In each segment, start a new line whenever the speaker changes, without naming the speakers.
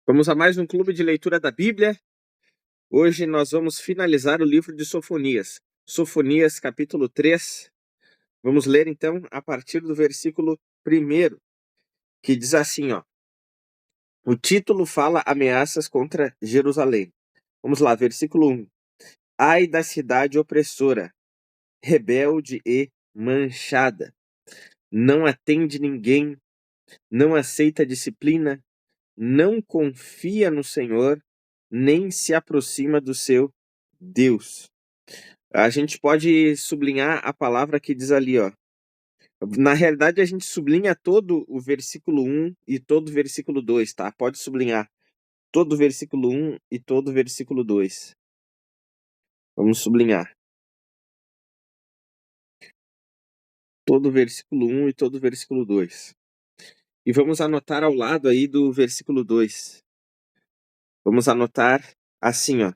Vamos a mais um clube de leitura da Bíblia. Hoje nós vamos finalizar o livro de Sofonias. Sofonias, capítulo 3. Vamos ler então a partir do versículo 1, que diz assim, ó. O título fala ameaças contra Jerusalém. Vamos lá, versículo 1. Ai da cidade opressora, rebelde e manchada. Não atende ninguém, não aceita disciplina, não confia no Senhor, nem se aproxima do seu Deus. A gente pode sublinhar a palavra que diz ali, ó. Na realidade, a gente sublinha todo o versículo 1 e todo o versículo 2, tá? Pode sublinhar todo o versículo 1 e todo o versículo 2. Vamos sublinhar. Todo o versículo 1 e todo o versículo 2. E vamos anotar ao lado aí do versículo 2. Vamos anotar assim, ó.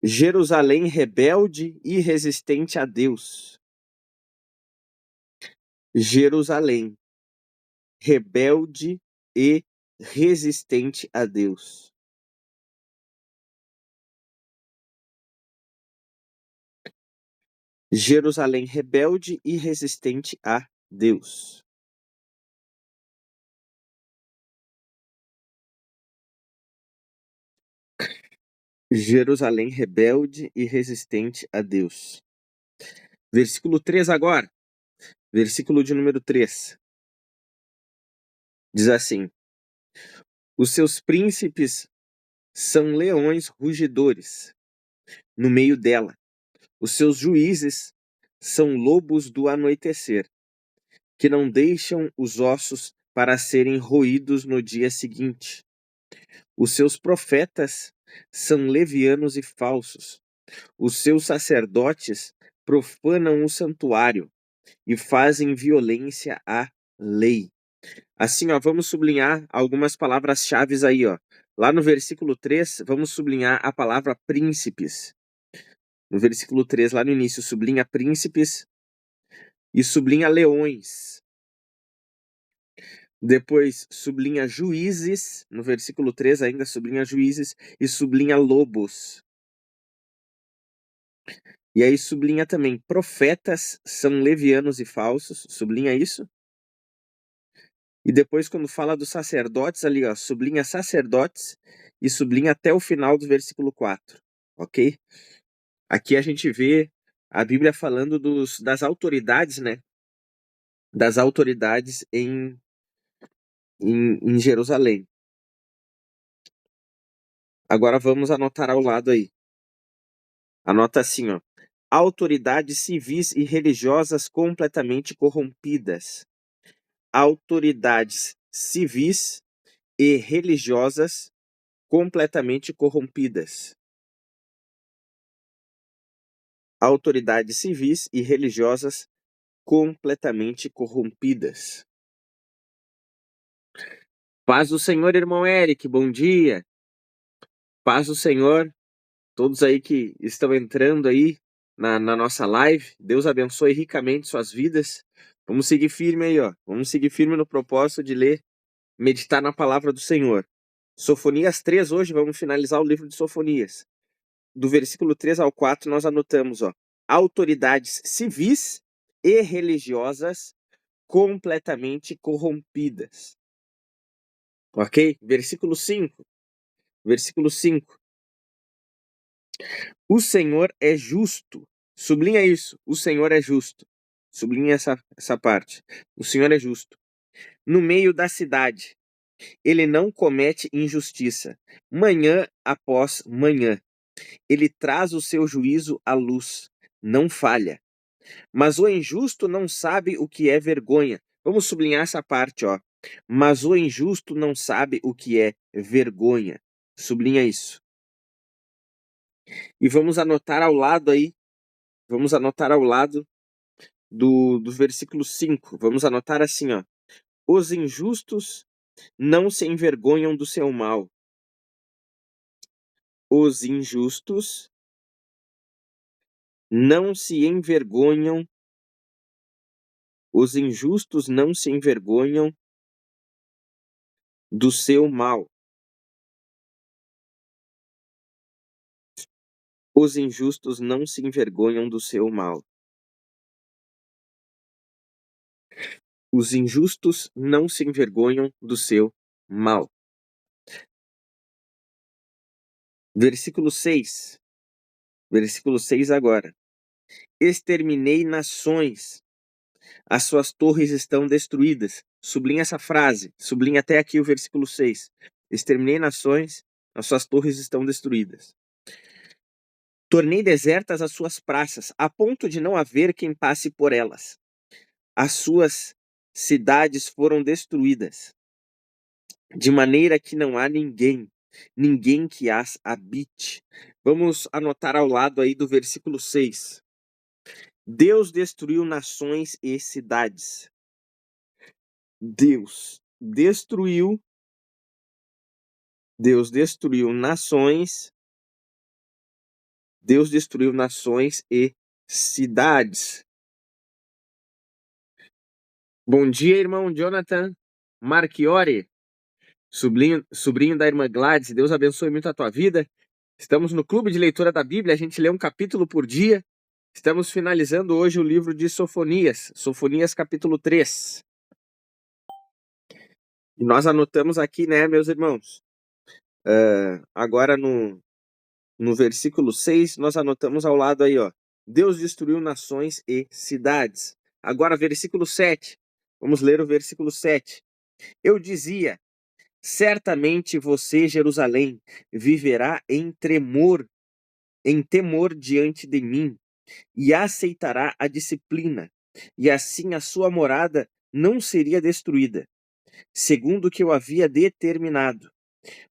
Jerusalém rebelde e resistente a Deus. Jerusalém rebelde e resistente a Deus. Jerusalém rebelde e resistente a Deus. Jerusalém rebelde e resistente a Deus. Versículo 3 agora. Versículo de número 3. Diz assim: os seus príncipes são leões rugidores no meio dela. Os seus juízes são lobos do anoitecer, que não deixam os ossos para serem roídos no dia seguinte. Os seus profetas são levianos e falsos. Os seus sacerdotes profanam o santuário e fazem violência à lei. Assim, ó, vamos sublinhar algumas palavras-chave aí, ó. Lá no versículo 3, vamos sublinhar a palavra príncipes. No versículo 3, lá no início, sublinha príncipes e sublinha leões. Depois sublinha juízes, no versículo 3 ainda sublinha juízes e sublinha lobos. E aí sublinha também profetas são levianos e falsos, sublinha isso. E depois quando fala dos sacerdotes ali, ó, sublinha sacerdotes e sublinha até o final do versículo 4, ok? Aqui a gente vê a Bíblia falando das autoridades, né? Das autoridades em Jerusalém. Agora vamos anotar ao lado aí. Anota assim, ó. Autoridades civis e religiosas completamente corrompidas. Autoridades civis e religiosas completamente corrompidas. Autoridades civis e religiosas completamente corrompidas. Paz do Senhor, irmão Eric, bom dia. Paz do Senhor, todos aí que estão entrando aí na nossa live. Deus abençoe ricamente suas vidas. Vamos seguir firme aí, ó. Vamos seguir firme no propósito de ler, meditar na palavra do Senhor. Sofonias 3 hoje, vamos finalizar o livro de Sofonias. Do versículo 3 ao 4 nós anotamos, ó. Autoridades civis e religiosas completamente corrompidas. Ok? Versículo 5. Versículo 5. O Senhor é justo. Sublinha isso. O Senhor é justo. Sublinha essa parte. O Senhor é justo. No meio da cidade, ele não comete injustiça. Manhã após manhã, ele traz o seu juízo à luz. Não falha. Mas o injusto não sabe o que é vergonha. Vamos sublinhar essa parte, ó. Mas o injusto não sabe o que é vergonha. Sublinha isso. E vamos anotar ao lado aí. Vamos anotar ao lado do versículo 5. Vamos anotar assim, ó. Os injustos não se envergonham do seu mal. Os injustos não se envergonham. Os injustos não se envergonham do seu mal. Os injustos não se envergonham do seu mal. Os injustos não se envergonham do seu mal. Versículo 6. Versículo 6 agora. Exterminei nações, as suas torres estão destruídas. Sublinha essa frase, sublinha até aqui o versículo 6. Exterminei nações, as suas torres estão destruídas. Tornei desertas as suas praças, a ponto de não haver quem passe por elas. As suas cidades foram destruídas, de maneira que não há ninguém que as habite. Vamos anotar ao lado aí do versículo 6. Deus destruiu nações e cidades. Deus destruiu nações. Deus destruiu nações e cidades. Bom dia, irmão Jonathan Marchiori, sobrinho da irmã Gladys. Deus abençoe muito a tua vida. Estamos no Clube de Leitura da Bíblia, a gente lê um capítulo por dia. Estamos finalizando hoje o livro de Sofonias, Sofonias capítulo 3. E nós anotamos aqui, né, meus irmãos? Agora no versículo 6, nós anotamos ao lado aí, ó. Deus destruiu nações e cidades. Agora, versículo 7. Vamos ler o versículo 7. Eu dizia, certamente você, Jerusalém, viverá em temor diante de mim, e aceitará a disciplina, e assim a sua morada não seria destruída, segundo o que eu havia determinado.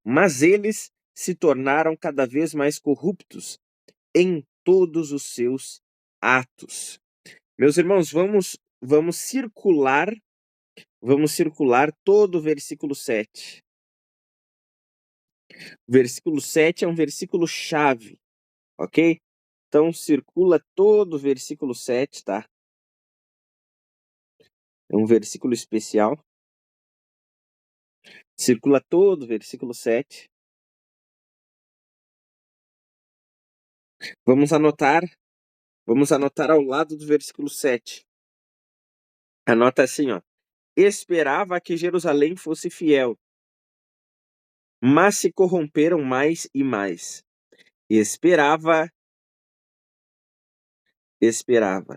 Mas eles se tornaram cada vez mais corruptos em todos os seus atos. Meus irmãos, vamos circular todo o versículo 7. Versículo 7 é um versículo chave, ok? Então circula todo o versículo 7, tá? É um versículo especial. Circula todo o versículo 7. Vamos anotar ao lado do versículo 7. Anota assim, ó. Esperava que Jerusalém fosse fiel, mas se corromperam mais e mais. Esperava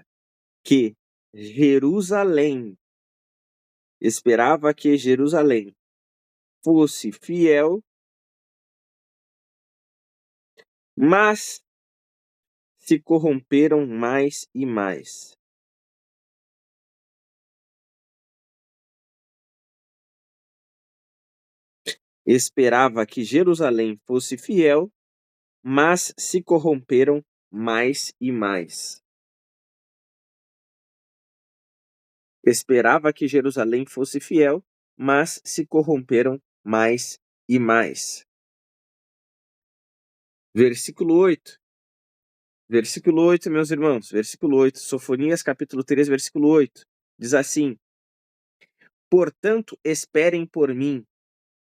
que Jerusalém fosse fiel, mas se corromperam mais e mais. Esperava que Jerusalém fosse fiel, mas se corromperam mais e mais. Esperava que Jerusalém fosse fiel, mas se corromperam mais e mais. Versículo 8. Versículo 8, meus irmãos. Versículo 8. Sofonias, capítulo 3, versículo 8. Diz assim: Portanto, esperem por mim,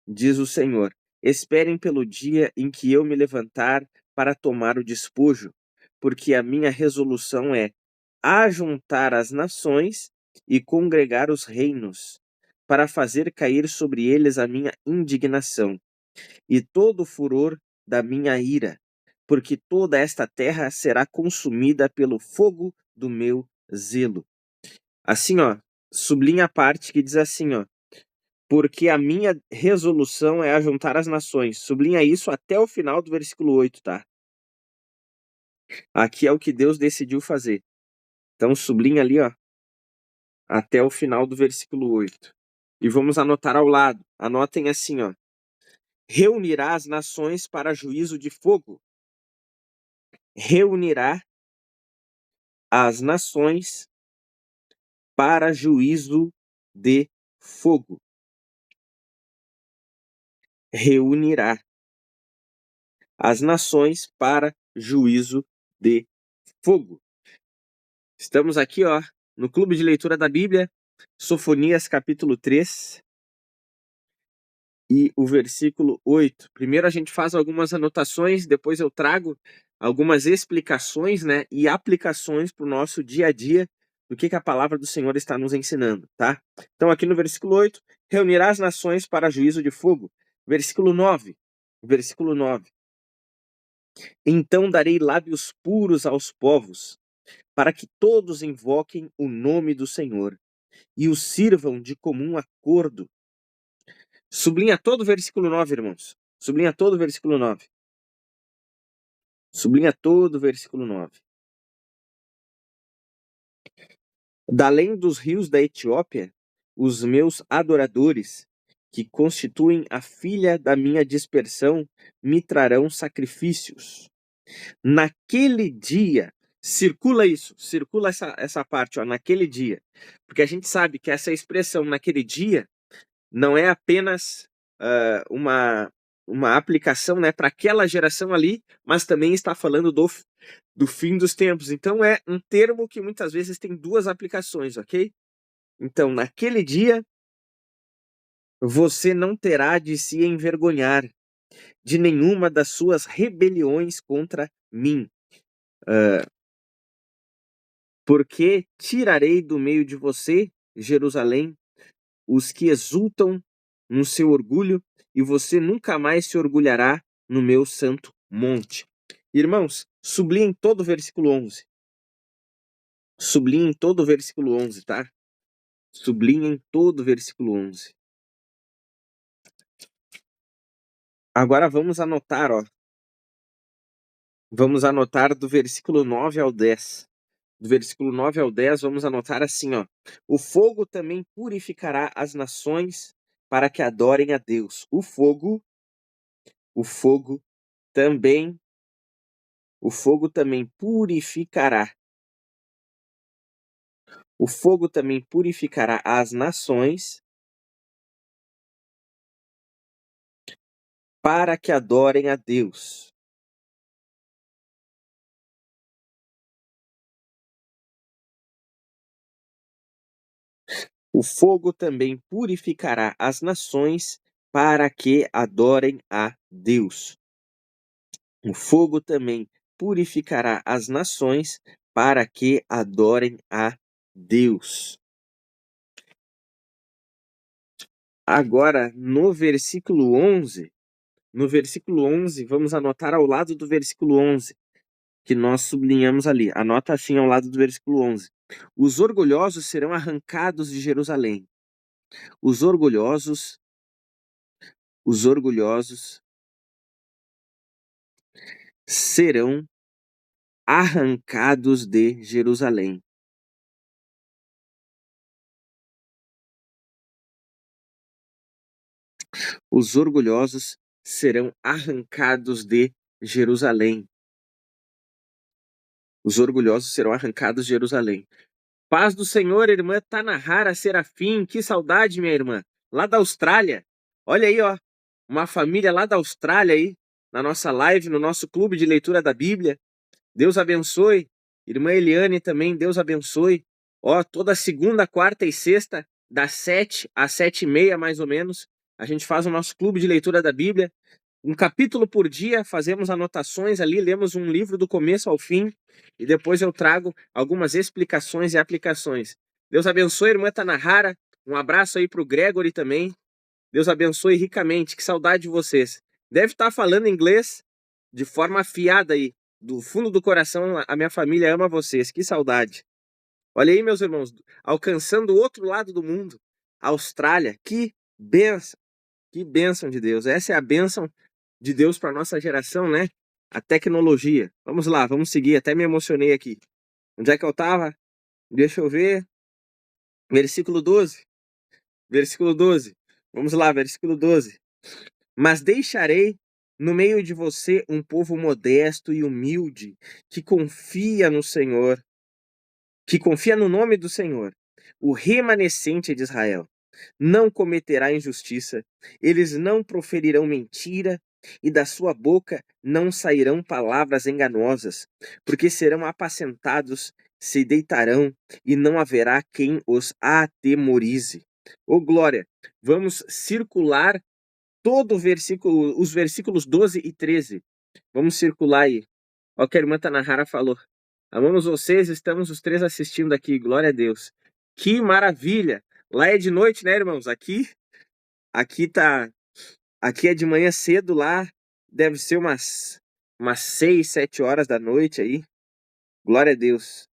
diz o Senhor. Esperem pelo dia em que eu me levantar para tomar o despojo, porque a minha resolução é ajuntar as nações e congregar os reinos, para fazer cair sobre eles a minha indignação e todo o furor da minha ira, porque toda esta terra será consumida pelo fogo do meu zelo. Assim, ó, sublinha a parte que diz assim, ó, porque a minha resolução é ajuntar as nações. Sublinha isso até o final do versículo 8, tá? Aqui é o que Deus decidiu fazer. Então sublinha ali, ó, até o final do versículo 8. E vamos anotar ao lado. Anotem assim, ó. Reunirá as nações para juízo de fogo. Reunirá as nações para juízo de fogo. Reunirá as nações para juízo de fogo. Estamos aqui, ó, no Clube de Leitura da Bíblia, Sofonias capítulo 3. e o versículo 8. Primeiro a gente faz algumas anotações, depois eu trago algumas explicações, né, e aplicações para o nosso dia a dia do que a palavra do Senhor está nos ensinando, tá? Então aqui no versículo 8, reunirá as nações para juízo de fogo. Versículo 9. Versículo 9. Então darei lábios puros aos povos, para que todos invoquem o nome do Senhor e o sirvam de comum acordo. Sublinha todo o versículo 9, irmãos. Sublinha todo o versículo 9. Sublinha todo o versículo 9. Da além dos rios da Etiópia, os meus adoradores, que constituem a filha da minha dispersão, me trarão sacrifícios. Naquele dia, circula isso, circula essa parte, ó, naquele dia. Porque a gente sabe que essa expressão naquele dia não é apenas uma aplicação, né, para aquela geração ali, mas também está falando do fim dos tempos. Então é um termo que muitas vezes tem duas aplicações, ok? Então, naquele dia, você não terá de se envergonhar de nenhuma das suas rebeliões contra mim, porque tirarei do meio de você, Jerusalém, os que exultam no seu orgulho, e você nunca mais se orgulhará no meu santo monte. Irmãos, sublinhem todo o versículo 11. Sublinhem todo o versículo 11, tá? Sublinhem todo o versículo 11. Agora vamos anotar, ó. Vamos anotar do versículo 9 ao 10. Do versículo 9 ao 10, vamos anotar assim, ó. O fogo também purificará as nações para que adorem a Deus. O fogo também, o fogo também purificará. O fogo também purificará as nações para que adorem a Deus. O fogo também purificará as nações para que adorem a Deus. O fogo também purificará as nações para que adorem a Deus. Agora, no versículo 11, vamos anotar ao lado do versículo 11, que nós sublinhamos ali. Anota assim ao lado do versículo 11. Os orgulhosos serão arrancados de Jerusalém. Os orgulhosos serão arrancados de Jerusalém. Os orgulhosos serão arrancados de Jerusalém. Os orgulhosos serão arrancados de Jerusalém. Paz do Senhor, irmã Tanahara Serafim. Que saudade, minha irmã. Lá da Austrália. Olha aí, ó. Uma família lá da Austrália aí, na nossa live, no nosso clube de leitura da Bíblia. Deus abençoe. Irmã Eliane também, Deus abençoe. Ó, toda segunda, quarta e sexta, das 7 às 7h30, mais ou menos, a gente faz o nosso clube de leitura da Bíblia. Um capítulo por dia, fazemos anotações ali, lemos um livro do começo ao fim, e depois eu trago algumas explicações e aplicações. Deus abençoe, irmã Tanahara. Um abraço aí para o Gregory também. Deus abençoe ricamente. Que saudade de vocês. Deve estar falando inglês de forma afiada aí. Do fundo do coração, a minha família ama vocês. Que saudade. Olha aí, meus irmãos, alcançando o outro lado do mundo. Austrália. Que bênção. Que bênção de Deus. Essa é a bênção de Deus para nossa geração, né? A tecnologia. Vamos lá, vamos seguir. Até me emocionei aqui. Onde é que eu estava? Deixa eu ver. Versículo 12. Versículo 12. Vamos lá, versículo 12. Mas deixarei no meio de você um povo modesto e humilde, que confia no Senhor, que confia no nome do Senhor, o remanescente de Israel. Não cometerá injustiça, eles não proferirão mentira, e da sua boca não sairão palavras enganosas, porque serão apacentados, se deitarão, e não haverá quem os atemorize. Ô glória, vamos circular todo o versículo, os versículos 12 e 13. Vamos circular aí. Olha o que a irmã Tanahara falou. Amamos vocês, estamos os três assistindo aqui, glória a Deus. Que maravilha! Lá é de noite, né, irmãos? Aqui é de manhã cedo, lá deve ser umas 6, 7 horas da noite aí. Glória a Deus.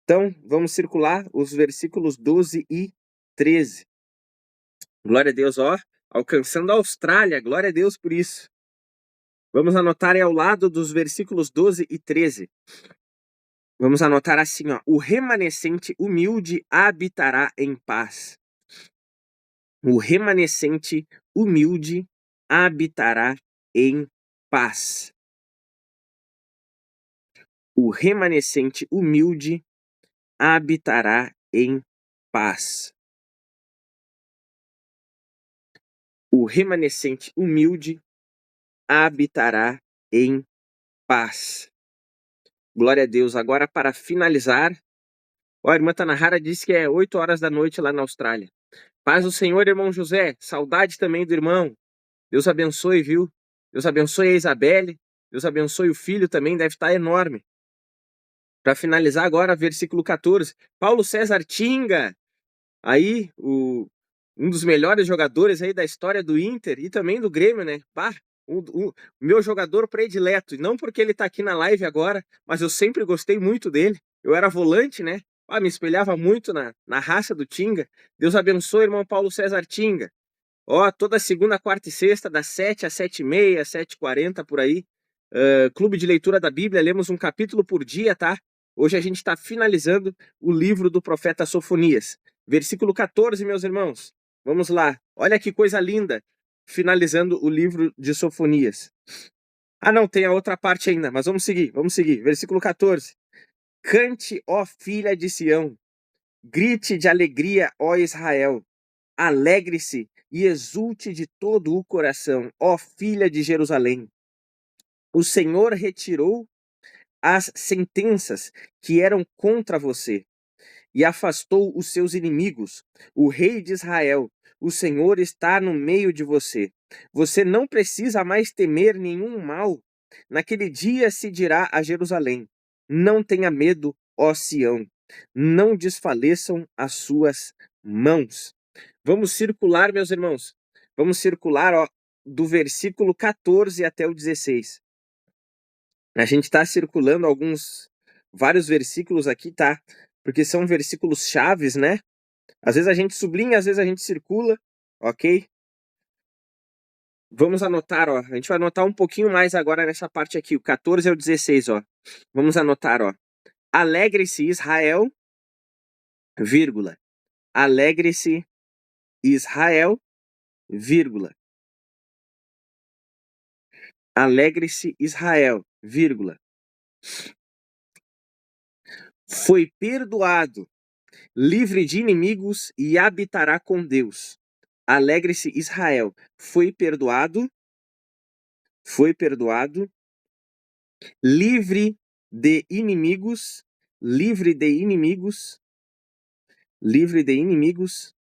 Então, vamos circular os versículos 12 e 13. Glória a Deus, ó. Alcançando a Austrália, glória a Deus por isso. Vamos anotar aí ao lado dos versículos 12 e 13. Vamos anotar assim, ó. O remanescente humilde habitará em paz. O remanescente humilde habitará em paz. O remanescente humilde habitará em paz. O remanescente humilde habitará em paz. Glória a Deus. Agora, para finalizar, a irmã Tanahara disse que é 8 horas da noite lá na Austrália. Paz do Senhor, irmão José. Saudade também do irmão. Deus abençoe, viu? Deus abençoe a Isabelle. Deus abençoe o filho também, deve estar enorme. Para finalizar agora, versículo 14. Paulo César Tinga. Aí, um dos melhores jogadores aí da história do Inter e também do Grêmio, né? Pá, o meu jogador predileto. E não porque ele tá aqui na live agora, mas eu sempre gostei muito dele. Eu era volante, né? Me espelhava muito na raça do Tinga. Deus abençoe, irmão Paulo César Tinga. Ó, toda segunda, quarta e sexta, das 7 às 7h30, 7h40, por aí. Clube de Leitura da Bíblia, lemos um capítulo por dia, tá? Hoje a gente está finalizando o livro do profeta Sofonias. Versículo 14, meus irmãos. Vamos lá. Olha que coisa linda. Finalizando o livro de Sofonias. Não, tem a outra parte ainda, mas vamos seguir, vamos seguir. Versículo 14. Cante, ó filha de Sião. Grite de alegria, ó Israel. Alegre-se e exulte de todo o coração, ó filha de Jerusalém. O Senhor retirou as sentenças que eram contra você e afastou os seus inimigos. O rei de Israel, o Senhor está no meio de você. Você não precisa mais temer nenhum mal. Naquele dia se dirá a Jerusalém: não tenha medo, ó Sião. Não desfaleçam as suas mãos. Vamos circular, meus irmãos. Vamos circular, ó, do versículo 14 até o 16. A gente está circulando vários versículos aqui, tá? Porque são versículos chaves, né? Às vezes a gente sublinha, às vezes a gente circula, ok? Vamos anotar, ó. A gente vai anotar um pouquinho mais agora nessa parte aqui, o 14 ao 16, ó. Vamos anotar, ó. Alegre-se Israel, vírgula. Alegre-se Israel, vírgula. Alegre-se Israel, vírgula. Foi perdoado, livre de inimigos e habitará com Deus. Alegre-se Israel, foi perdoado, livre de inimigos,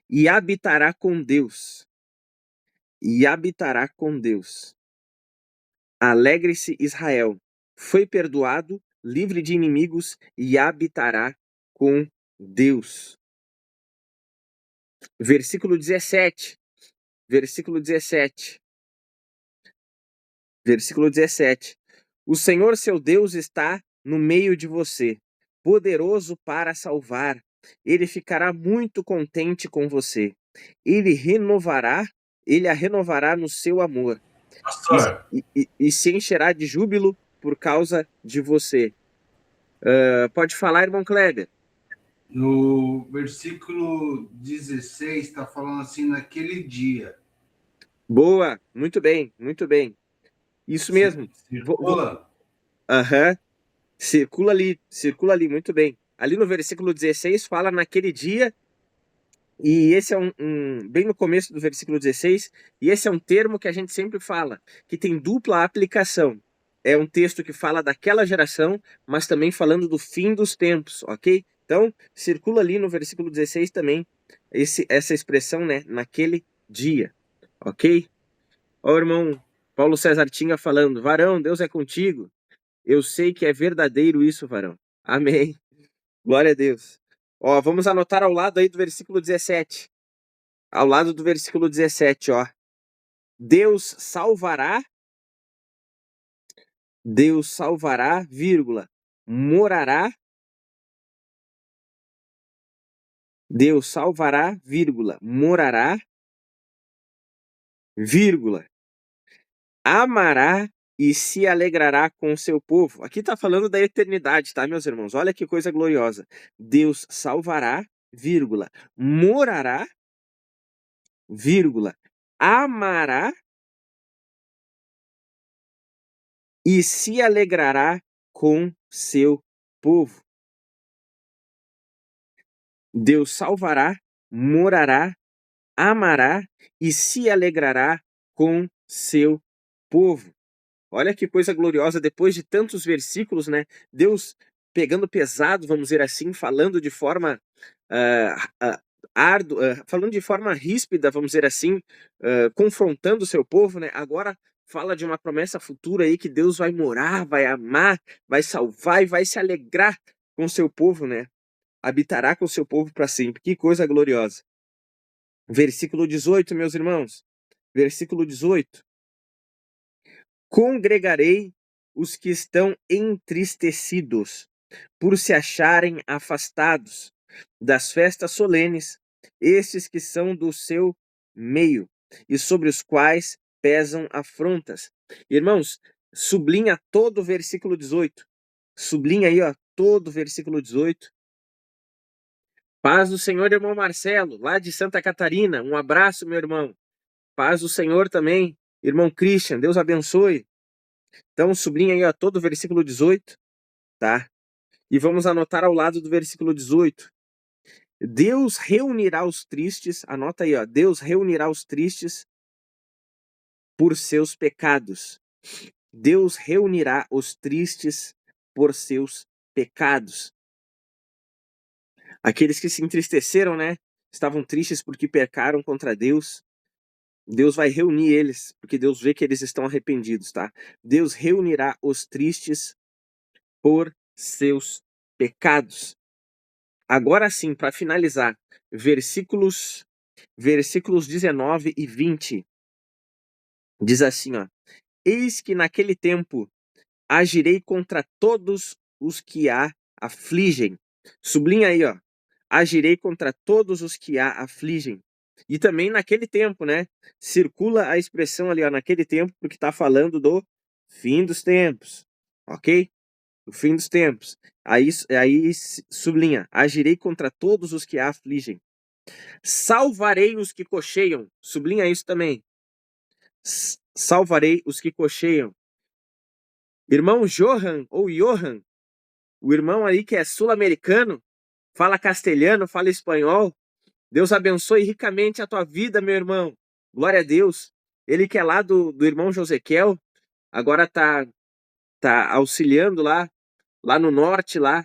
e habitará com Deus. Alegre-se Israel, foi perdoado, livre de inimigos e habitará com Deus. Versículo 17. Versículo 17. O Senhor seu Deus está no meio de você, poderoso para salvar. Ele ficará muito contente com você. Ele a renovará no seu amor. E se encherá de júbilo por causa de você. Pode falar, irmão Kleber.
No versículo 16 está falando assim, naquele dia.
Boa, muito bem, muito bem. Isso mesmo.
Circula?
Circula ali, muito bem. Ali no versículo 16 fala naquele dia, e esse é bem no começo do versículo 16, e esse é um termo que a gente sempre fala, que tem dupla aplicação. É um texto que fala daquela geração, mas também falando do fim dos tempos, ok? Então, circula ali no versículo 16 também essa expressão, né? Naquele dia. ok? Ó, o irmão Paulo César Tinga falando, varão, Deus é contigo. Eu sei que é verdadeiro isso, varão. Amém. Glória a Deus. Ó, vamos anotar ao lado aí do versículo 17. Ao lado do versículo 17, ó. Deus salvará, vírgula, morará. Deus salvará, vírgula, morará, vírgula, amará e se alegrará com o seu povo. Aqui está falando da eternidade, tá, meus irmãos? Olha que coisa gloriosa. Deus salvará, vírgula, morará, vírgula, amará e se alegrará com seu povo. Deus salvará, morará, amará e se alegrará com seu povo. Olha que coisa gloriosa, depois de tantos versículos, né? Deus pegando pesado, vamos dizer assim, falando de forma falando de forma ríspida, vamos dizer assim, confrontando o seu povo, né? Agora fala de uma promessa futura aí que Deus vai morar, vai amar, vai salvar e vai se alegrar com o seu povo, né? Habitará com o seu povo para sempre. Que coisa gloriosa. Versículo 18, meus irmãos. Versículo 18. Congregarei os que estão entristecidos, por se acharem afastados das festas solenes, estes que são do seu meio, e sobre os quais pesam afrontas. Irmãos, sublinha todo o versículo 18. Sublinha aí, ó, todo o versículo 18. Paz do Senhor, irmão Marcelo, lá de Santa Catarina. Um abraço, meu irmão. Paz do Senhor também, irmão Christian. Deus abençoe. Então, sublinha aí, ó, todo o versículo 18, tá? E vamos anotar ao lado do versículo 18. Deus reunirá os tristes, anota aí, ó, Deus reunirá os tristes por seus pecados. Deus reunirá os tristes por seus pecados. Aqueles que se entristeceram, né? Estavam tristes porque pecaram contra Deus. Deus vai reunir eles, porque Deus vê que eles estão arrependidos, tá? Deus reunirá os tristes por seus pecados. Agora sim, para finalizar, versículos 19 e 20. Diz assim, ó: Eis que naquele tempo agirei contra todos os que a afligem. Sublinha aí, ó. Agirei contra todos os que a afligem. E também naquele tempo, né? Circula a expressão ali, ó, naquele tempo, porque está falando do fim dos tempos. Ok? O fim dos tempos. Aí sublinha: agirei contra todos os que a afligem. Salvarei os que cocheiam. Sublinha isso também. Salvarei os que cocheiam. Irmão Johan, ou Johan, o irmão aí que é sul-americano, fala castelhano, fala espanhol. Deus abençoe ricamente a tua vida, meu irmão. Glória a Deus. Ele que é lá do irmão Josequiel, agora tá auxiliando lá no norte, lá.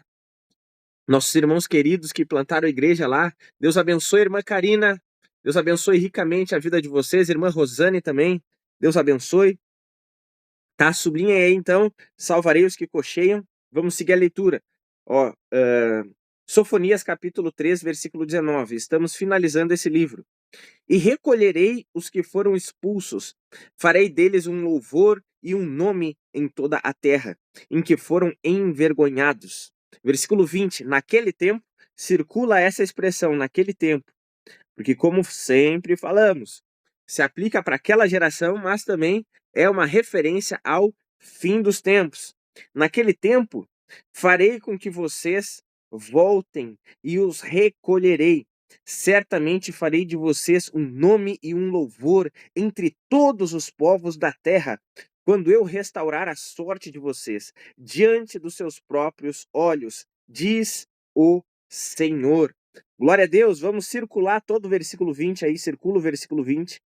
Nossos irmãos queridos que plantaram a igreja lá. Deus abençoe, irmã Karina. Deus abençoe ricamente a vida de vocês. Irmã Rosane também. Deus abençoe. Tá? Sublinha aí, então. Salvarei os que cocheiam. Vamos seguir a leitura. Ó, Sofonias capítulo 3, versículo 19. Estamos finalizando esse livro. E recolherei os que foram expulsos. Farei deles um louvor e um nome em toda a terra, em que foram envergonhados. Versículo 20. Naquele tempo, circula essa expressão, naquele tempo. Porque, como sempre falamos, se aplica para aquela geração, mas também é uma referência ao fim dos tempos. Naquele tempo, farei com que vocês voltem e os recolherei. Certamente farei de vocês um nome e um louvor entre todos os povos da terra, quando eu restaurar a sorte de vocês diante dos seus próprios olhos, diz o Senhor. Glória a Deus, vamos circular todo o versículo 20 aí, circula o versículo 20.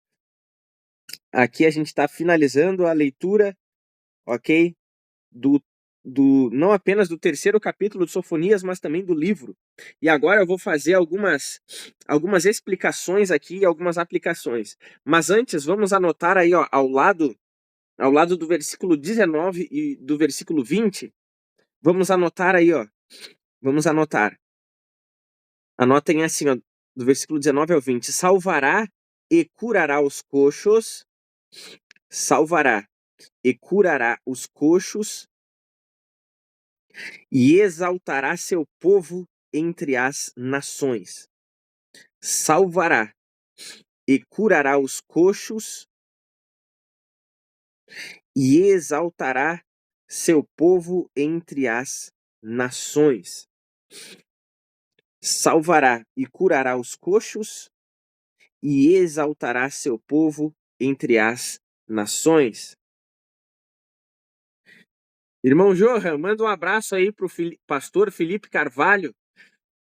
Aqui a gente está finalizando a leitura, ok? não apenas do terceiro capítulo de Sofonias, mas também do livro. E agora eu vou fazer algumas explicações aqui, algumas aplicações. Mas antes, vamos anotar aí, ó, ao lado do versículo 19 e do versículo 20, vamos anotar aí, ó. Vamos anotar. Anotem assim, ó, do versículo 19 ao 20. Salvará e curará os coxos. Salvará e curará os coxos e exaltará seu povo entre as nações. Salvará e curará os coxos e exaltará seu povo entre as nações. Salvará e curará os coxos e exaltará seu povo entre as nações. Irmão Johan, manda um abraço aí para o pastor Felipe Carvalho.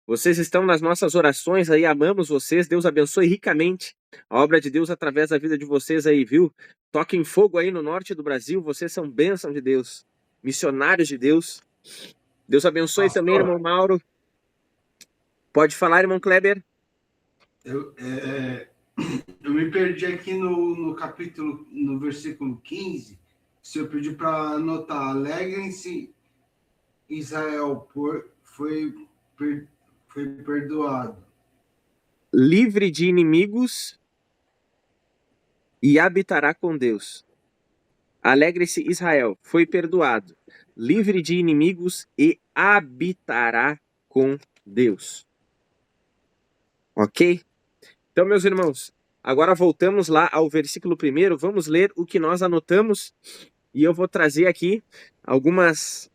Vocês estão nas nossas orações aí, amamos vocês. Deus abençoe ricamente a obra de Deus através da vida de vocês aí, viu? Toquem fogo aí no norte do Brasil, vocês são bênção de Deus, missionários de Deus. Deus abençoe também, irmão Mauro. Pode falar, irmão Kleber.
Eu me perdi aqui no capítulo, no versículo 15. O Senhor pediu para anotar: alegrem-se, Israel, foi perdoado.
Livre de inimigos e habitará com Deus. Alegre-se, Israel, foi perdoado, livre de inimigos e habitará com Deus. Ok? Então, meus irmãos, agora voltamos lá ao versículo 1, vamos ler o que nós anotamos e eu vou trazer aqui algumas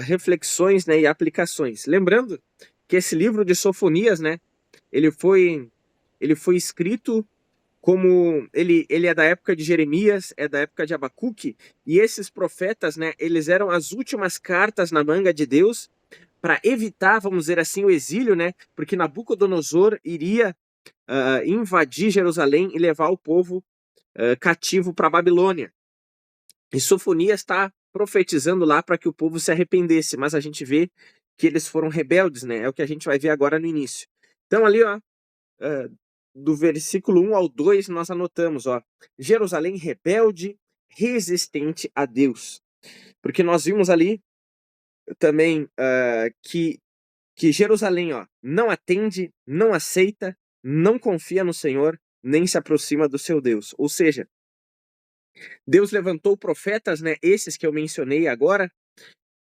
reflexões, né, e aplicações. Lembrando que esse livro de Sofonias, né, ele foi escrito como ele é da época de Jeremias, é da época de Abacuque, e esses profetas, né, eles eram as últimas cartas na manga de Deus para evitar, vamos dizer assim, o exílio, né, porque Nabucodonosor iria invadir Jerusalém e levar o povo cativo para a Babilônia. E Sofonias está profetizando lá para que o povo se arrependesse, mas a gente vê que eles foram rebeldes, né, é o que a gente vai ver agora no início. Então ali, ó, do versículo 1 ao 2, nós anotamos, ó, Jerusalém rebelde, resistente a Deus. Porque nós vimos ali também que Jerusalém, ó, não atende, não aceita, não confia no Senhor, nem se aproxima do seu Deus. Ou seja, Deus levantou profetas, né, esses que eu mencionei agora,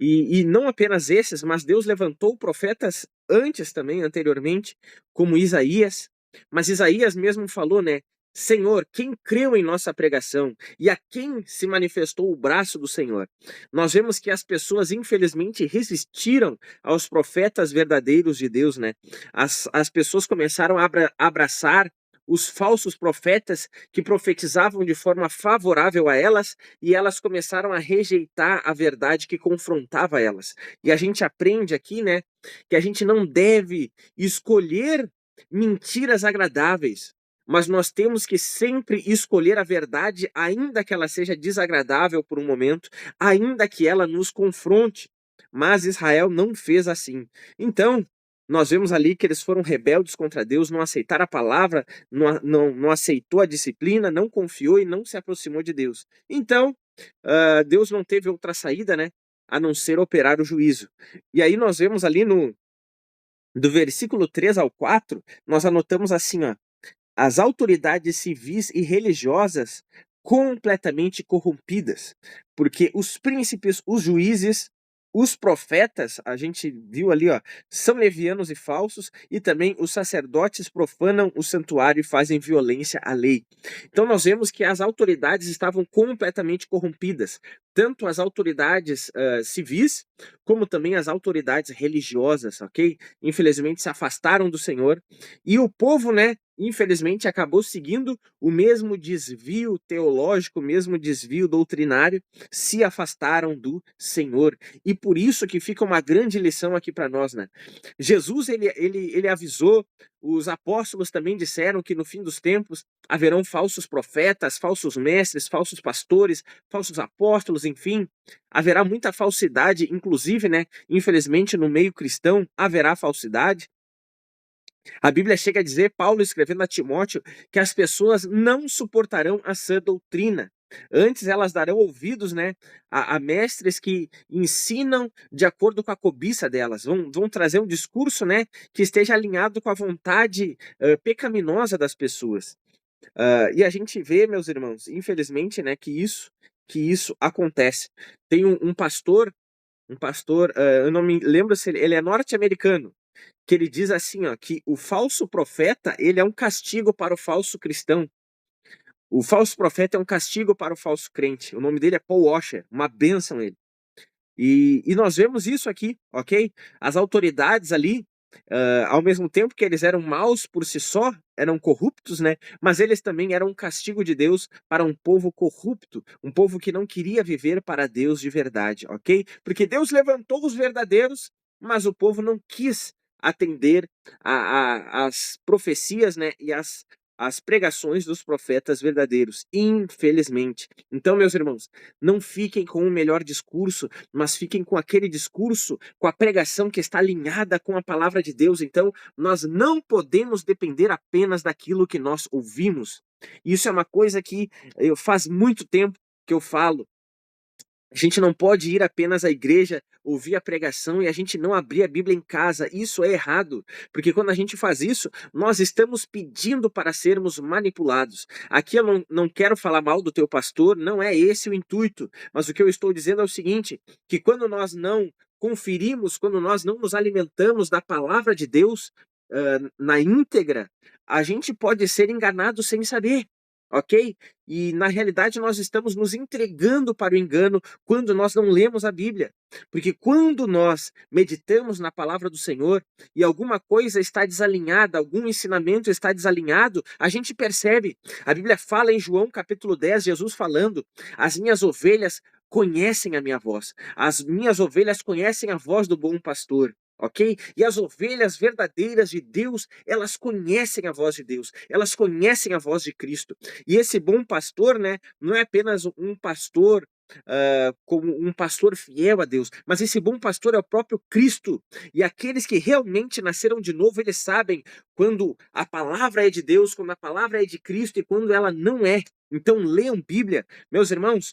e não apenas esses, mas Deus levantou profetas antes também, anteriormente, como Isaías. Mas Isaías mesmo falou, né? Senhor, quem creu em nossa pregação e a quem se manifestou o braço do Senhor? Nós vemos que as pessoas, infelizmente, resistiram aos profetas verdadeiros de Deus, né? As pessoas começaram a abraçar os falsos profetas que profetizavam de forma favorável a elas, e elas começaram a rejeitar a verdade que confrontava elas. E a gente aprende aqui, né, que a gente não deve escolher mentiras agradáveis, mas nós temos que sempre escolher a verdade, ainda que ela seja desagradável por um momento, ainda que ela nos confronte. Mas Israel não fez assim. Então, nós vemos ali que eles foram rebeldes contra Deus, não aceitaram a palavra, não aceitou a disciplina, não confiou e não se aproximou de Deus. Então, Deus não teve outra saída, né, a não ser operar o juízo. E aí nós vemos ali do versículo 3 ao 4, nós anotamos assim, ó, as autoridades civis e religiosas completamente corrompidas, porque os príncipes, os juízes, os profetas, a gente viu ali, ó, são levianos e falsos, e também os sacerdotes profanam o santuário e fazem violência à lei. Então nós vemos que as autoridades estavam completamente corrompidas, tanto as autoridades civis, como também as autoridades religiosas, ok? Infelizmente se afastaram do Senhor, e o povo, né, infelizmente, acabou seguindo o mesmo desvio teológico, o mesmo desvio doutrinário, se afastaram do Senhor. E por isso que fica uma grande lição aqui para nós, né? Jesus, ele avisou, os apóstolos também disseram que no fim dos tempos haverão falsos profetas, falsos mestres, falsos pastores, falsos apóstolos, enfim, haverá muita falsidade, inclusive, né? Infelizmente, no meio cristão haverá falsidade. A Bíblia chega a dizer, Paulo escrevendo a Timóteo, que as pessoas não suportarão a sã doutrina. Antes elas darão ouvidos, né, a mestres que ensinam de acordo com a cobiça delas. Vão trazer um discurso, né, que esteja alinhado com a vontade pecaminosa das pessoas. E a gente vê, meus irmãos, infelizmente, né, que isso acontece. Tem um pastor, eu não me lembro se ele é norte-americano, que ele diz assim, ó, que o falso profeta, ele é um castigo para o falso cristão. O falso profeta é um castigo para o falso crente. O nome dele é Paul Washer, uma bênção ele. E nós vemos isso aqui, ok? As autoridades ali, ao mesmo tempo que eles eram maus por si só, eram corruptos, né? Mas eles também eram um castigo de Deus para um povo corrupto, um povo que não queria viver para Deus de verdade, ok? Porque Deus levantou os verdadeiros, mas o povo não quis atender as profecias, né? E as pregações dos profetas verdadeiros, infelizmente. Então, meus irmãos, não fiquem com o melhor discurso, mas fiquem com aquele discurso, com a pregação que está alinhada com a palavra de Deus. Então, nós não podemos depender apenas daquilo que nós ouvimos. Isso é uma coisa que faz muito tempo que eu falo. A gente não pode ir apenas à igreja, ouvir a pregação e a gente não abrir a Bíblia em casa. Isso é errado, porque quando a gente faz isso, nós estamos pedindo para sermos manipulados. Aqui eu não quero falar mal do teu pastor, não é esse o intuito, mas o que eu estou dizendo é o seguinte, que quando nós não conferimos, quando nós não nos alimentamos da palavra de Deus na íntegra, a gente pode ser enganado sem saber. Ok? E na realidade nós estamos nos entregando para o engano quando nós não lemos a Bíblia. Porque quando nós meditamos na palavra do Senhor e alguma coisa está desalinhada, algum ensinamento está desalinhado, a gente percebe. A Bíblia fala em João capítulo 10, Jesus falando: as minhas ovelhas conhecem a minha voz, as minhas ovelhas conhecem a voz do bom pastor. Ok? E as ovelhas verdadeiras de Deus, elas conhecem a voz de Deus, elas conhecem a voz de Cristo. E esse bom pastor, né, não é apenas um pastor como um pastor fiel a Deus, mas esse bom pastor é o próprio Cristo. E aqueles que realmente nasceram de novo, eles sabem quando a palavra é de Deus, quando a palavra é de Cristo e quando ela não é. Então leiam Bíblia. Meus irmãos,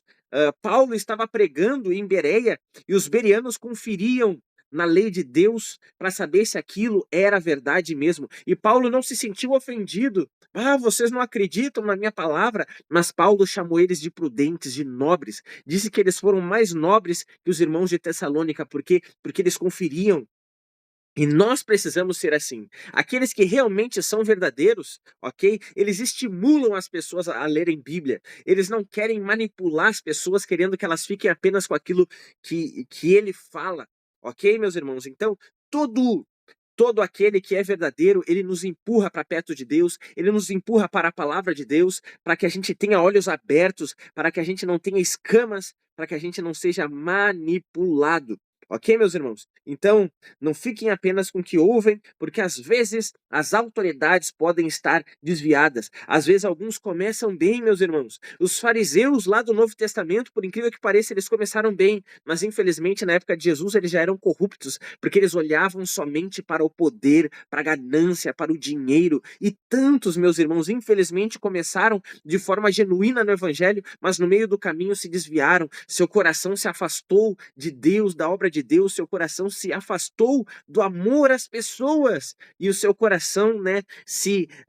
Paulo estava pregando em Bereia e os bereanos conferiam na lei de Deus para saber se aquilo era verdade mesmo. E Paulo não se sentiu ofendido. Vocês não acreditam na minha palavra? Mas Paulo chamou eles de prudentes, de nobres. Disse que eles foram mais nobres que os irmãos de Tessalônica, porque eles conferiam. E nós precisamos ser assim. Aqueles que realmente são verdadeiros, ok? Eles estimulam as pessoas a lerem Bíblia. Eles não querem manipular as pessoas querendo que elas fiquem apenas com aquilo que ele fala. Ok, meus irmãos? Então, todo aquele que é verdadeiro, ele nos empurra para perto de Deus, ele nos empurra para a palavra de Deus, para que a gente tenha olhos abertos, para que a gente não tenha escamas, para que a gente não seja manipulado. Ok, meus irmãos? Então, não fiquem apenas com o que ouvem, porque às vezes as autoridades podem estar desviadas. Às vezes alguns começam bem, meus irmãos. Os fariseus lá do Novo Testamento, por incrível que pareça, eles começaram bem, mas infelizmente na época de Jesus eles já eram corruptos, porque eles olhavam somente para o poder, para a ganância, para o dinheiro. E tantos, meus irmãos, infelizmente começaram de forma genuína no Evangelho, mas no meio do caminho se desviaram. Seu coração se afastou de Deus, da obra de Deus, seu coração se afastou do amor às pessoas e o seu coração, né,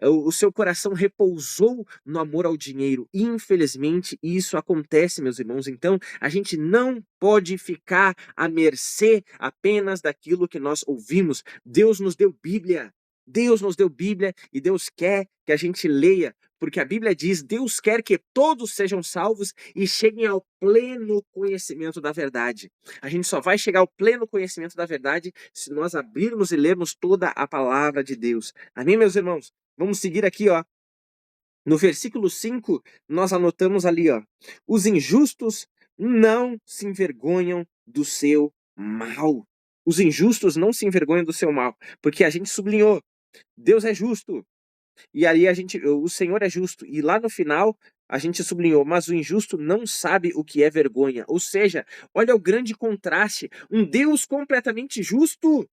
o seu coração repousou no amor ao dinheiro. Infelizmente, isso acontece, meus irmãos. Então, a gente não pode ficar à mercê apenas daquilo que nós ouvimos. Deus nos deu Bíblia. Deus nos deu Bíblia e Deus quer que a gente leia, porque a Bíblia diz: Deus quer que todos sejam salvos e cheguem ao pleno conhecimento da verdade. A gente só vai chegar ao pleno conhecimento da verdade se nós abrirmos e lermos toda a palavra de Deus. Amém, meus irmãos? Vamos seguir aqui, ó. No versículo 5, nós anotamos ali, ó: os injustos não se envergonham do seu mal. Os injustos não se envergonham do seu mal, porque a gente sublinhou, Deus é justo. E aí o Senhor é justo. E lá no final a gente sublinhou, mas o injusto não sabe o que é vergonha. Ou seja, olha o grande contraste, um Deus completamente justo,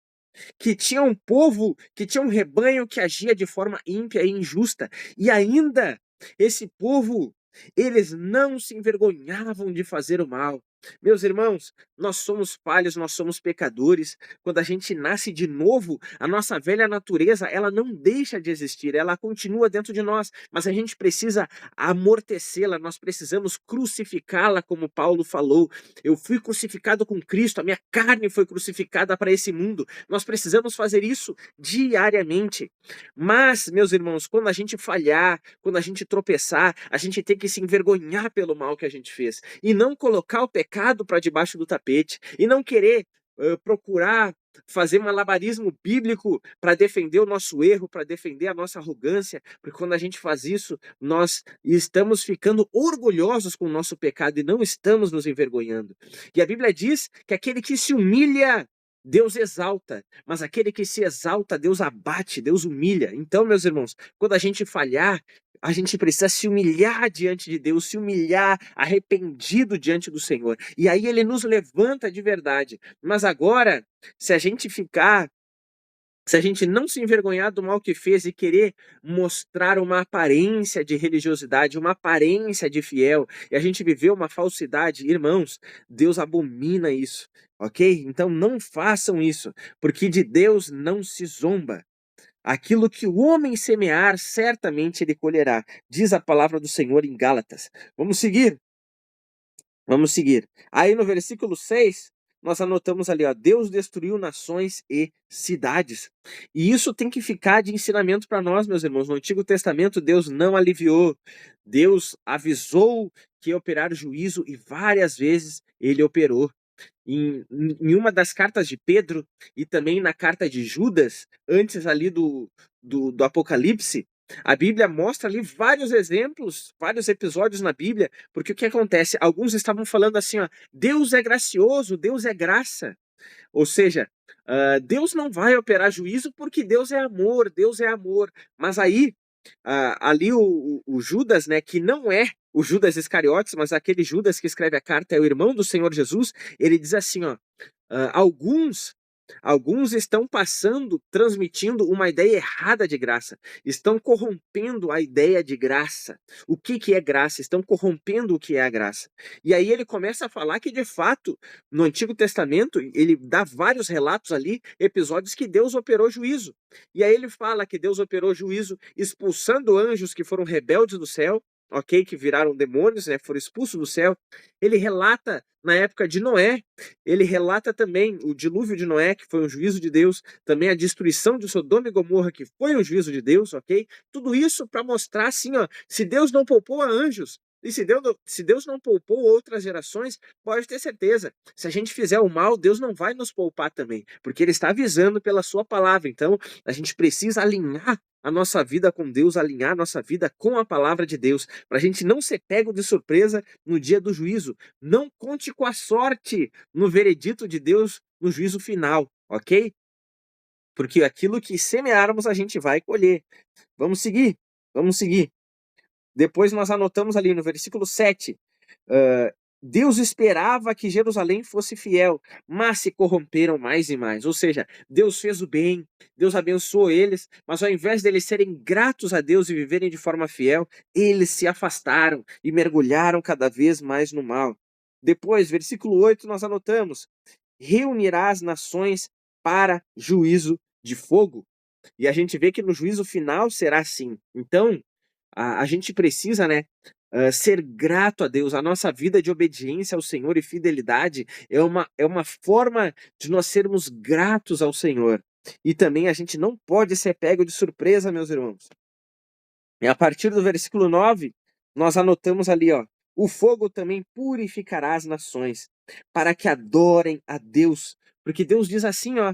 que tinha um povo, que tinha um rebanho que agia de forma ímpia e injusta. E ainda, esse povo, eles não se envergonhavam de fazer o mal. Meus irmãos, nós somos falhos, nós somos pecadores. Quando a gente nasce de novo, a nossa velha natureza, ela não deixa de existir, ela continua dentro de nós, mas a gente precisa amortecê-la, nós precisamos crucificá-la, como Paulo falou. Eu fui crucificado com Cristo, a minha carne foi crucificada para esse mundo. Nós precisamos fazer isso diariamente. Mas, meus irmãos, quando a gente falhar, quando a gente tropeçar, a gente tem que se envergonhar pelo mal que a gente fez e não colocar o pecado para debaixo do tapete e não querer procurar fazer malabarismo bíblico para defender o nosso erro, para defender a nossa arrogância, porque quando a gente faz isso, nós estamos ficando orgulhosos com o nosso pecado e não estamos nos envergonhando. E a Bíblia diz que aquele que se humilha, Deus exalta, mas aquele que se exalta, Deus abate, Deus humilha. Então, meus irmãos, quando a gente falhar, a gente precisa se humilhar diante de Deus, se humilhar arrependido diante do Senhor. E aí ele nos levanta de verdade. Mas agora, se a gente não se envergonhar do mal que fez e querer mostrar uma aparência de religiosidade, uma aparência de fiel, e a gente viver uma falsidade, irmãos, Deus abomina isso, ok? Então não façam isso, porque de Deus não se zomba. Aquilo que o homem semear, certamente ele colherá, diz a palavra do Senhor em Gálatas. Vamos seguir. Vamos seguir. Aí no versículo 6, nós anotamos ali, ó, Deus destruiu nações e cidades. E isso tem que ficar de ensinamento para nós, meus irmãos. No Antigo Testamento, Deus não aliviou. Deus avisou que ia operar juízo e várias vezes ele operou. Em uma das cartas de Pedro e também na carta de Judas, antes ali do Apocalipse, a Bíblia mostra ali vários exemplos, vários episódios na Bíblia, porque o que acontece? Alguns estavam falando assim, ó, Deus é gracioso, Deus é graça. Ou seja, Deus não vai operar juízo porque Deus é amor, Deus é amor. Mas aí, ali o Judas, né, que não é o Judas Iscariotes, mas aquele Judas que escreve a carta é o irmão do Senhor Jesus, ele diz assim, ó, alguns estão transmitindo uma ideia errada de graça, estão corrompendo a ideia de graça. O que é graça? Estão corrompendo o que é a graça. E aí ele começa a falar que, de fato, no Antigo Testamento, ele dá vários relatos ali, episódios que Deus operou juízo. E aí ele fala que Deus operou juízo expulsando anjos que foram rebeldes do céu, ok? Que viraram demônios, né? Foram expulsos do céu. Ele relata na época de Noé, ele relata também o dilúvio de Noé, que foi um juízo de Deus, também a destruição de Sodoma e Gomorra, que foi um juízo de Deus, ok? Tudo isso para mostrar assim, ó, se Deus não poupou a anjos, e se Deus não poupou outras gerações, pode ter certeza, se a gente fizer o mal, Deus não vai nos poupar também, porque Ele está avisando pela sua palavra. Então, a gente precisa alinhar a nossa vida com Deus, alinhar a nossa vida com a palavra de Deus, para a gente não ser pego de surpresa no dia do juízo. Não conte com a sorte no veredito de Deus no juízo final, ok? Porque aquilo que semearmos a gente vai colher. Vamos seguir, vamos seguir. Depois nós anotamos ali no versículo 7, Deus esperava que Jerusalém fosse fiel, mas se corromperam mais e mais. Ou seja, Deus fez o bem, Deus abençoou eles, mas ao invés deles serem gratos a Deus e viverem de forma fiel, eles se afastaram e mergulharam cada vez mais no mal. Depois, versículo 8, nós anotamos, reunirá as nações para juízo de fogo. E a gente vê que no juízo final será assim. Então, a gente precisa, né, ser grato a Deus. A nossa vida de obediência ao Senhor e fidelidade é uma forma de nós sermos gratos ao Senhor. E também a gente não pode ser pego de surpresa, meus irmãos. E a partir do versículo 9, nós anotamos ali, ó, o fogo também purificará as nações, para que adorem a Deus. Porque Deus diz assim, ó,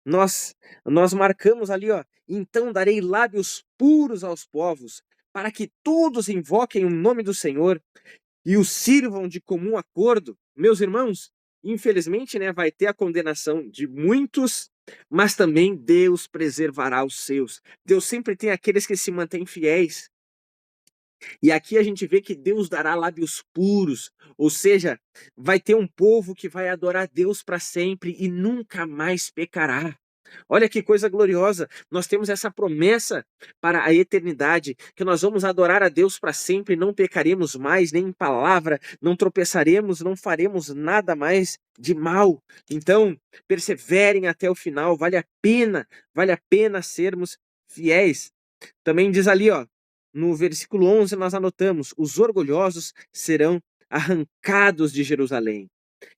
nós marcamos ali, ó, então darei lábios puros aos povos, para que todos invoquem o nome do Senhor e o sirvam de comum acordo. Meus irmãos, infelizmente, né, vai ter a condenação de muitos, mas também Deus preservará os seus. Deus sempre tem aqueles que se mantêm fiéis. E aqui a gente vê que Deus dará lábios puros, ou seja, vai ter um povo que vai adorar Deus para sempre e nunca mais pecará. Olha que coisa gloriosa! Nós temos essa promessa para a eternidade, que nós vamos adorar a Deus para sempre, não pecaremos mais, nem em palavra, não tropeçaremos, não faremos nada mais de mal. Então, perseverem até o final, vale a pena sermos fiéis. Também diz ali, ó, no versículo 11 nós anotamos: os orgulhosos serão arrancados de Jerusalém.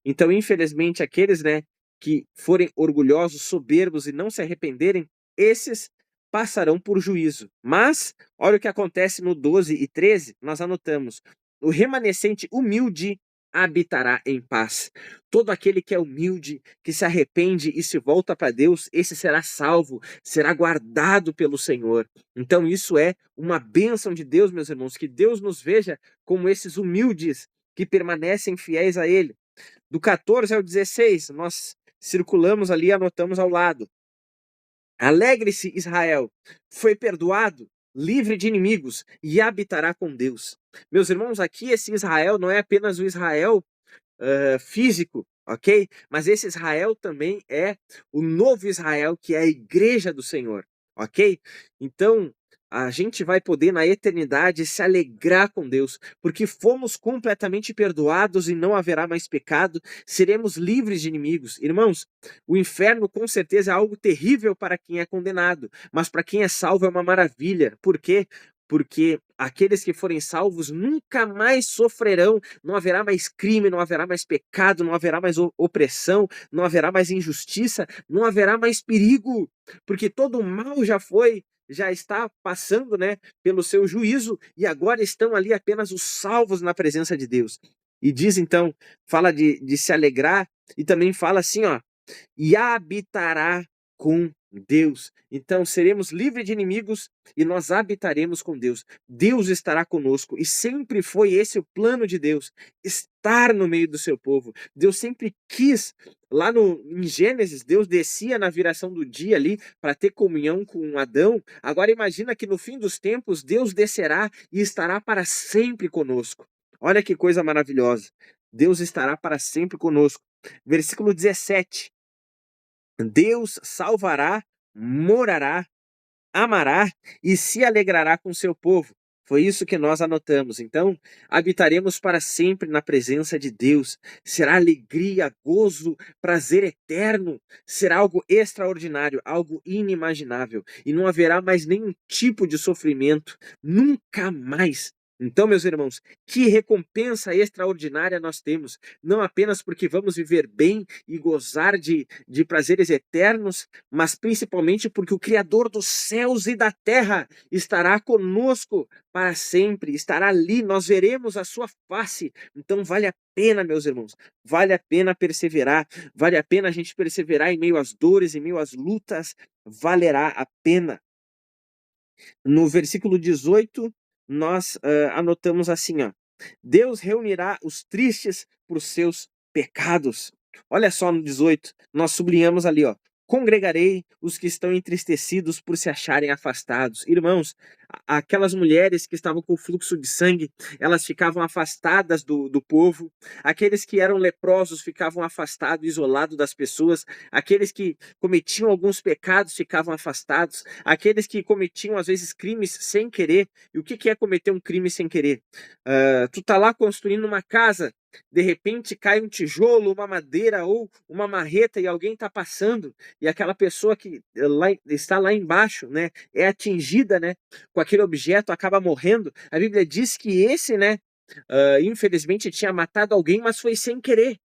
Então, infelizmente, aqueles, né, que forem orgulhosos, soberbos e não se arrependerem, esses passarão por juízo. Mas, olha o que acontece no 12 e 13, nós anotamos: o remanescente humilde habitará em paz. Todo aquele que é humilde, que se arrepende e se volta para Deus, esse será salvo, será guardado pelo Senhor. Então, isso é uma bênção de Deus, meus irmãos, que Deus nos veja como esses humildes que permanecem fiéis a Ele. Do 14 ao 16, nós circulamos ali e anotamos ao lado. Alegre-se, Israel, foi perdoado, livre de inimigos e habitará com Deus. Meus irmãos, aqui esse Israel não é apenas o Israel físico, ok? Mas esse Israel também é o novo Israel, que é a igreja do Senhor, ok? Então, a gente vai poder na eternidade se alegrar com Deus, porque fomos completamente perdoados e não haverá mais pecado, seremos livres de inimigos. Irmãos, o inferno com certeza é algo terrível para quem é condenado, mas para quem é salvo é uma maravilha. Por quê? Porque aqueles que forem salvos nunca mais sofrerão, não haverá mais crime, não haverá mais pecado, não haverá mais opressão, não haverá mais injustiça, não haverá mais perigo, porque todo o mal já está passando, né, pelo seu juízo, e agora estão ali apenas os salvos na presença de Deus. E diz então, fala de se alegrar, e também fala assim, ó, e habitará com Deus. Então seremos livres de inimigos e nós habitaremos com Deus. Deus estará conosco e sempre foi esse o plano de Deus, estar no meio do seu povo. Deus sempre quis, lá em Gênesis, Deus descia na viração do dia ali para ter comunhão com Adão. Agora imagina que no fim dos tempos Deus descerá e estará para sempre conosco. Olha que coisa maravilhosa. Deus estará para sempre conosco. Versículo 17. Deus salvará, morará, amará e se alegrará com seu povo. Foi isso que nós anotamos. Então, habitaremos para sempre na presença de Deus. Será alegria, gozo, prazer eterno. Será algo extraordinário, algo inimaginável. E não haverá mais nenhum tipo de sofrimento. Nunca mais. Então, meus irmãos, que recompensa extraordinária nós temos. Não apenas porque vamos viver bem e gozar de prazeres eternos, mas principalmente porque o Criador dos céus e da terra estará conosco para sempre, estará ali, nós veremos a sua face. Então vale a pena, meus irmãos, vale a pena perseverar, vale a pena a gente perseverar em meio às dores, em meio às lutas, valerá a pena. No versículo 18, nós anotamos assim, ó, Deus reunirá os tristes por seus pecados. Olha só no 18, nós sublinhamos ali, ó, congregarei os que estão entristecidos por se acharem afastados. Irmãos, aquelas mulheres que estavam com fluxo de sangue, elas ficavam afastadas do povo. Aqueles que eram leprosos ficavam afastados, isolados das pessoas. Aqueles que cometiam alguns pecados ficavam afastados. Aqueles que cometiam, às vezes, crimes sem querer. E o que é cometer um crime sem querer? Tu tá lá construindo uma casa, de repente cai um tijolo, uma madeira ou uma marreta e alguém está passando e aquela pessoa que está lá embaixo, né, é atingida, né, com aquele objeto, acaba morrendo. A Bíblia diz que esse, né, infelizmente tinha matado alguém, mas foi sem querer,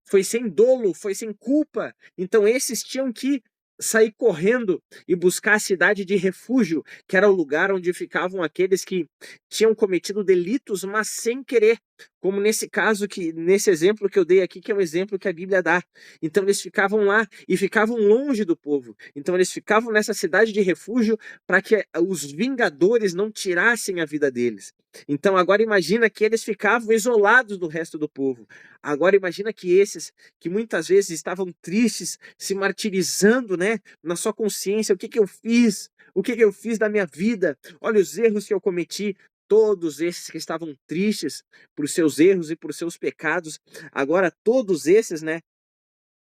foi sem dolo, foi sem culpa. Então esses tinham que sair correndo e buscar a cidade de refúgio, que era o lugar onde ficavam aqueles que tinham cometido delitos, mas sem querer. como nesse caso, nesse exemplo que eu dei aqui, que é um exemplo que a Bíblia dá. Então eles ficavam lá e ficavam longe do povo. Então eles ficavam nessa cidade de refúgio para que os vingadores não tirassem a vida deles. Então agora imagina que eles ficavam isolados do resto do povo. Agora imagina que esses que muitas vezes estavam tristes, se martirizando, né, na sua consciência, o que que eu fiz? O que que eu fiz da minha vida? Olha os erros que eu cometi. Todos esses que estavam tristes por seus erros e por seus pecados, agora todos esses, né,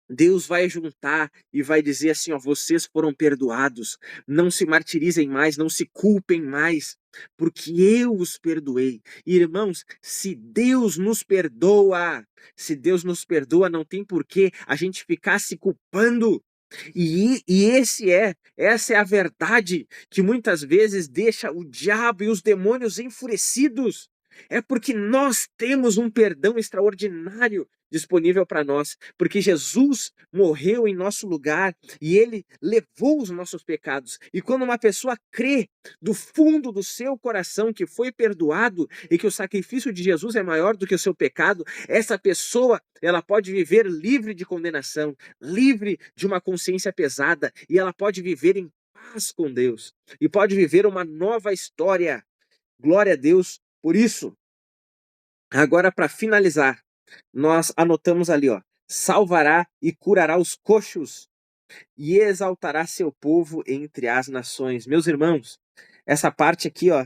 Deus vai juntar e vai dizer assim, ó, vocês foram perdoados, não se martirizem mais, não se culpem mais, porque eu os perdoei. Irmãos, se Deus nos perdoa, não tem por que a gente ficar se culpando. Essa é a verdade que muitas vezes deixa o diabo e os demônios enfurecidos. É porque nós temos um perdão extraordinário disponível para nós, porque Jesus morreu em nosso lugar e ele levou os nossos pecados. E quando uma pessoa crê do fundo do seu coração que foi perdoado e que o sacrifício de Jesus é maior do que o seu pecado, essa pessoa, ela pode viver livre de condenação, livre de uma consciência pesada, e ela pode viver em paz com Deus e pode viver uma nova história. Glória a Deus por isso. Agora, para finalizar, nós anotamos ali, ó, salvará e curará os coxos e exaltará seu povo entre as nações. Meus irmãos, essa parte aqui, ó,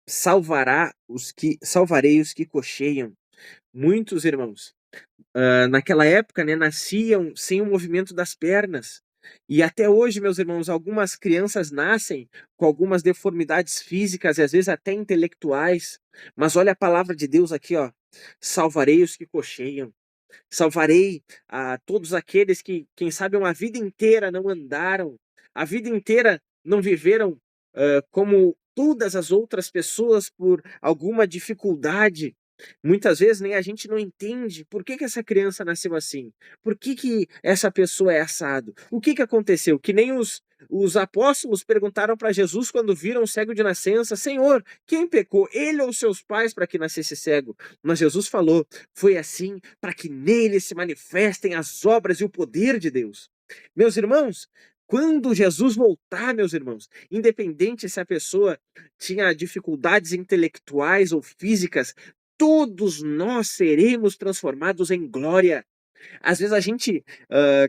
salvarei os que coxeiam. Muitos irmãos, naquela época, né, nasciam sem o movimento das pernas. E até hoje, meus irmãos, algumas crianças nascem com algumas deformidades físicas e às vezes até intelectuais. Mas olha a palavra de Deus aqui, ó. Salvarei os que coxeiam. Salvarei a todos aqueles que, quem sabe, uma vida inteira não andaram, a vida inteira não viveram como todas as outras pessoas por alguma dificuldade. Muitas vezes nem a gente não entende por que que essa criança nasceu assim, por que que essa pessoa é assado, o que que aconteceu, que nem os apóstolos perguntaram para Jesus quando viram o cego de nascença, Senhor, quem pecou, ele ou seus pais para que nascesse cego? Mas Jesus falou, foi assim para que nele se manifestem as obras e o poder de Deus. Meus irmãos, quando Jesus voltar, meus irmãos, independente se a pessoa tinha dificuldades intelectuais ou físicas, todos nós seremos transformados em glória. Às vezes a gente,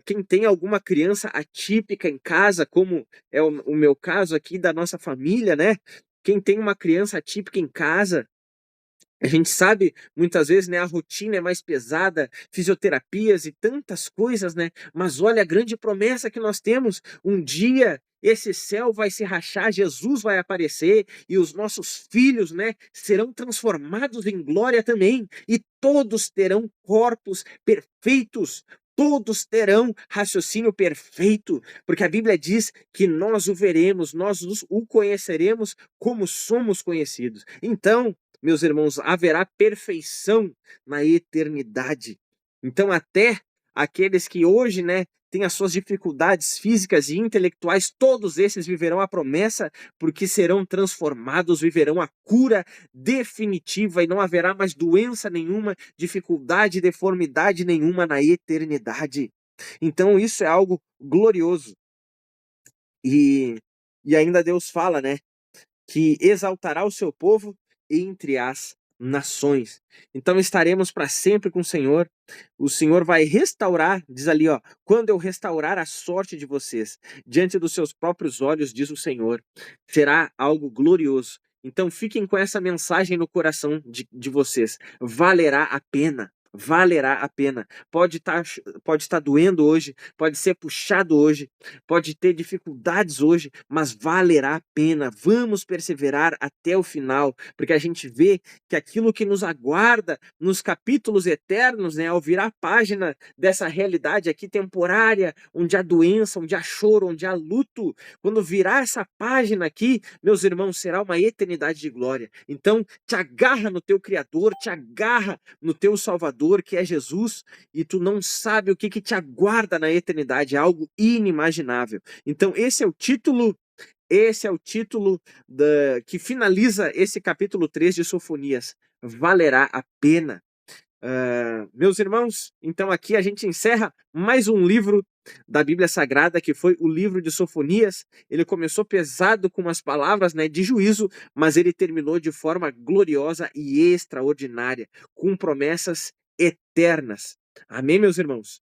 quem tem alguma criança atípica em casa, como é o meu caso aqui da nossa família, né? Quem tem uma criança atípica em casa, a gente sabe, muitas vezes, né, a rotina é mais pesada, fisioterapias e tantas coisas, né? Mas olha a grande promessa que nós temos. Um dia esse céu vai se rachar, Jesus vai aparecer e os nossos filhos, né, serão transformados em glória também. E todos terão corpos perfeitos. Todos terão raciocínio perfeito, porque a Bíblia diz que nós o veremos, o conheceremos como somos conhecidos. Então, meus irmãos, haverá perfeição na eternidade. Então, até aqueles que hoje, né, têm as suas dificuldades físicas e intelectuais, todos esses viverão a promessa, porque serão transformados, viverão a cura definitiva e não haverá mais doença nenhuma, dificuldade, deformidade nenhuma na eternidade. Então, isso é algo glorioso. E, e ainda Deus fala, né, que exaltará o seu povo entre as nações. Então estaremos para sempre com o Senhor. O Senhor vai restaurar, diz ali, ó, quando eu restaurar a sorte de vocês, diante dos seus próprios olhos, diz o Senhor, será algo glorioso. Então fiquem com essa mensagem no coração de vocês. Valerá a pena. Valerá a pena. Pode estar doendo hoje, pode ser puxado hoje, pode ter dificuldades hoje, mas valerá a pena. Vamos perseverar até o final, porque a gente vê que aquilo que nos aguarda nos capítulos eternos, né, ao virar a página dessa realidade aqui temporária, onde há doença, onde há choro, onde há luto, quando virar essa página aqui, meus irmãos, será uma eternidade de glória. Então, te agarra no teu Criador, te agarra no teu Salvador, que é Jesus, e tu não sabe o que te aguarda na eternidade, é algo inimaginável. Então, esse é o título que finaliza esse capítulo 3 de Sofonias. valerá a pena. Meus irmãos, então aqui a gente encerra mais um livro da Bíblia Sagrada, que foi o livro de Sofonias. Ele começou pesado com as palavras, né, de juízo, mas ele terminou de forma gloriosa e extraordinária, com promessas eternas. Amém, meus irmãos?